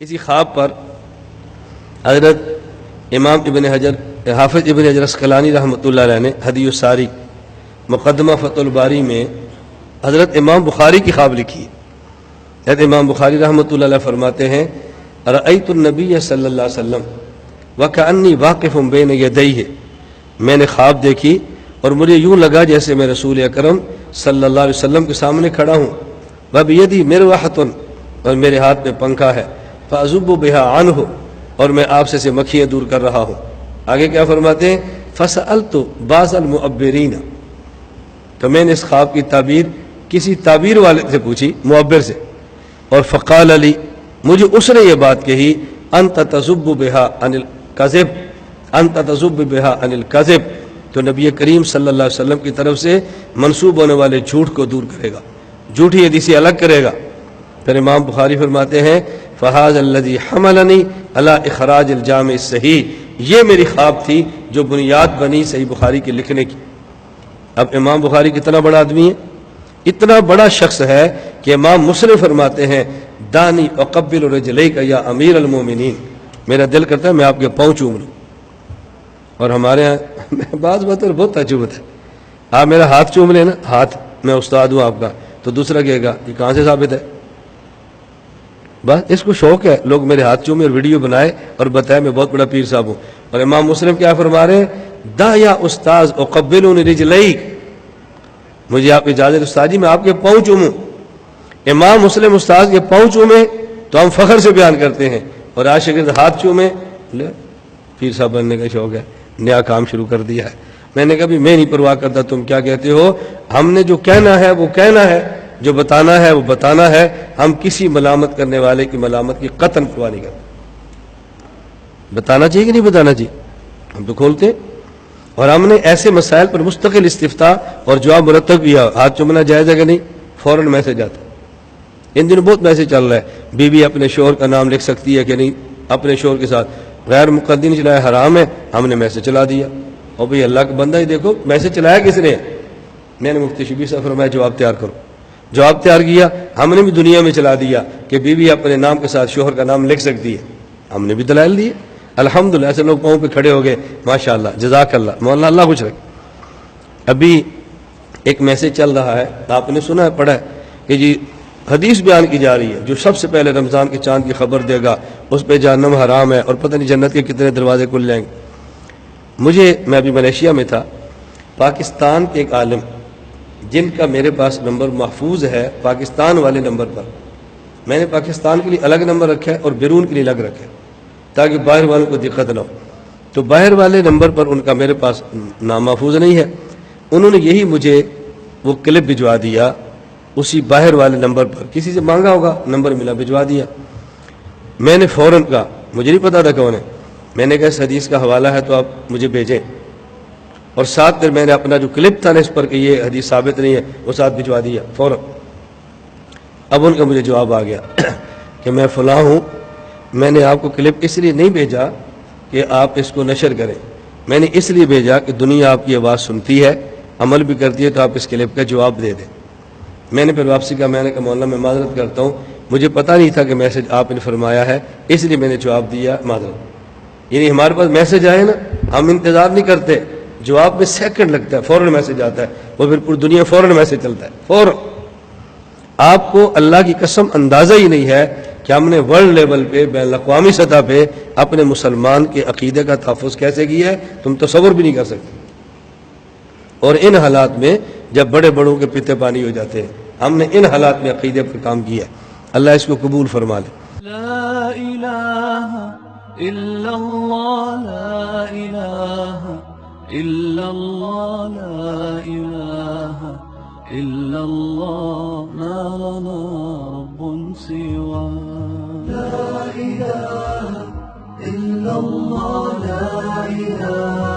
اسی خواب پر حضرت امام ابن حجر حافظ ابن حجر اسقلانی رحمۃ اللہ علیہ نے ہدی الساری مقدمہ فتح الباری میں حضرت امام بخاری کی خواب لکھی ہے۔ حضرت امام بخاری رحمۃ اللہ علیہ فرماتے ہیں رأیت النبی صلی اللہ علیہ وسلم وکأنی واقف بین یدیہ، میں نے خواب دیکھی اور مجھے یوں لگا جیسے میں رسول اکرم صلی اللہ علیہ وسلم کے سامنے کھڑا ہوں، وبیدی مروحۃ، اور میرے ہاتھ میں پنکھا ہے، فاذب بہا عنہ، اور میں آپ سے مکھیاں دور کر رہا ہوں۔ آگے کیا فرماتے ہیں فسألت بعض المعبرین، تو میں نے اس خواب کی تعبیر کسی تعبیر والے سے پوچھی، معبر سے، اور فقال علی، مجھے اس نے یہ بات کہی انت تذب بہا عن الکذب، انت تذب بہا عن الکذب، تو نبی کریم صلی اللہ علیہ وسلم کی طرف سے منسوب ہونے والے جھوٹ کو دور کرے گا، جھوٹی حدیثیں الگ کرے گا۔ پھر امام بخاری فرماتے ہیں فہذا الذی حملنی علی اخراج الجامع الصحیح، یہ میری خواب تھی جو بنیاد بنی صحیح بخاری کے لکھنے کی۔ اب امام بخاری کتنا بڑا آدمی ہے، اتنا بڑا شخص ہے کہ امام مسلم فرماتے ہیں دانی اقبل رجلیک یا امیر المومنین، میرا دل کرتا ہے میں آپ کے پاؤں چوم لوں۔ اور ہمارے یہاں بعض بات بہت تعجب ہے، آپ میرا ہاتھ چوم لیں نا، ہاتھ، میں استاد ہوں آپ کا، تو دوسرا کہے گا یہ کہاں سے ثابت ہے؟ بس اس کو شوق ہے لوگ میرے ہاتھ چومے اور ویڈیو بنائے اور بتائے میں بہت بڑا پیر صاحب ہوں۔ اور امام مسلم کیا فرما رہے ہیں دا یا استاذ اقبل رجلیک، مجھے آپ اجازت استاد جی میں آپ کے پاؤں چوموں۔ امام مسلم استاد کے پاؤں چومے تو ہم فخر سے بیان کرتے ہیں، اور آج شاگرد ہاتھ چومے لے پیر صاحب بننے کا شوق ہے، نیا کام شروع کر دیا ہے۔ میں نے کہا بھی میں نہیں پرواہ کرتا تم کیا کہتے ہو، ہم نے جو کہنا ہے وہ کہنا ہے، جو بتانا ہے وہ بتانا ہے، ہم کسی ملامت کرنے والے کی ملامت کی قطعاً پرواہ نہیں کرتے۔ بتانا چاہیے کہ نہیں بتانا چاہیے، ہم تو کھولتے ہیں۔ اور ہم نے ایسے مسائل پر مستقل استفتاء اور جواب مرتب کیا، ہاتھ چومنا جائز ہے کہ نہیں، فوراً میسج آتا ہے۔ ان دنوں بہت میسج چل رہا ہے، بیوی اپنے شوہر کا نام لکھ سکتی ہے کہ نہیں، اپنے شوہر کے ساتھ غیر مقدم چلایا حرام ہے، ہم نے میسج چلا دیا۔ اور بھئی اللہ کا بندہ ہی دیکھو میسج چلایا کس نے، میں نے مفتی شبیر صاحب فرمایا جواب تیار کرو، جواب تیار کیا، ہم نے بھی دنیا میں چلا دیا کہ بیوی اپنے نام کے ساتھ شوہر کا نام لکھ سکتی ہے، ہم نے بھی دلائل دیے، الحمدللہ ایسے لوگ پاؤں پہ کھڑے ہو گئے، ماشاءاللہ جزاک اللہ، مولانا اللہ خوش رکھے۔ ابھی ایک میسج چل رہا ہے، آپ نے سنا ہے، پڑھا ہے کہ جی حدیث بیان کی جا رہی ہے جو سب سے پہلے رمضان کے چاند کی خبر دے گا اس پہ جہنم حرام ہے، اور پتہ نہیں جنت کے کتنے دروازے کھل جائیں گے۔ میں ابھی ملیشیا میں تھا، پاکستان کے ایک عالم جن کا میرے پاس نمبر محفوظ ہے پاکستان والے نمبر پر، میں نے پاکستان کے لیے الگ نمبر رکھا ہے اور بیرون کے لیے الگ رکھا ہے تاکہ باہر والوں کو دقت نہ ہو، تو باہر والے نمبر پر ان کا میرے پاس نام محفوظ نہیں ہے، انہوں نے یہی مجھے وہ کلپ بھجوا دیا، اسی باہر والے نمبر پر کسی سے مانگا ہوگا، نمبر ملا، بھجوا دیا۔ میں نے فوراً کہا، مجھے نہیں پتا تھا کون ہے، میں نے کہا اس حدیث کا حوالہ ہے تو آپ مجھے بھیجیں، اور ساتھ پھر میں نے اپنا جو کلپ تھا نا اس پر کہ یہ حدیث ثابت نہیں ہے وہ ساتھ بھجوا دیا فوراً۔ اب ان کا مجھے جواب آ گیا کہ میں فلاں ہوں، میں نے آپ کو کلپ اس لیے نہیں بھیجا کہ آپ اس کو نشر کریں، میں نے اس لیے بھیجا کہ دنیا آپ کی آواز سنتی ہے، عمل بھی کرتی ہے، تو آپ اس کلپ کا جواب دے دیں۔ میں نے پھر واپسی کا، میں نے کہا مولانا میں معذرت کرتا ہوں، مجھے پتہ نہیں تھا کہ میسج آپ نے فرمایا ہے، اس لیے میں نے جواب دیا، معذرت۔ یعنی ہمارے پاس میسج آئے نا، ہم انتظار نہیں کرتے، جواب میں سیکنڈ لگتا ہے، فوراً میسج آتا ہے، وہ پھر پوری دنیا فوراً میسج چلتا ہے، فوراً۔ آپ کو اللہ کی قسم اندازہ ہی نہیں ہے کہ ہم نے ورلڈ لیول پہ، بین الاقوامی سطح پہ اپنے مسلمان کے عقیدے کا تحفظ کیسے کیا ہے، تم تصور بھی نہیں کر سکتے۔ اور ان حالات میں جب بڑے بڑوں کے پیتے پانی ہو جاتے ہیں، ہم نے ان حالات میں عقیدے پر کام کیا ہے، اللہ اس کو قبول فرما لے۔ لا الہ الا اللہ، لا الہ الا اللہ، لا الہ الا اللہ، ما لنا رب سوا۔ لا الہ الا اللہ، لا الہ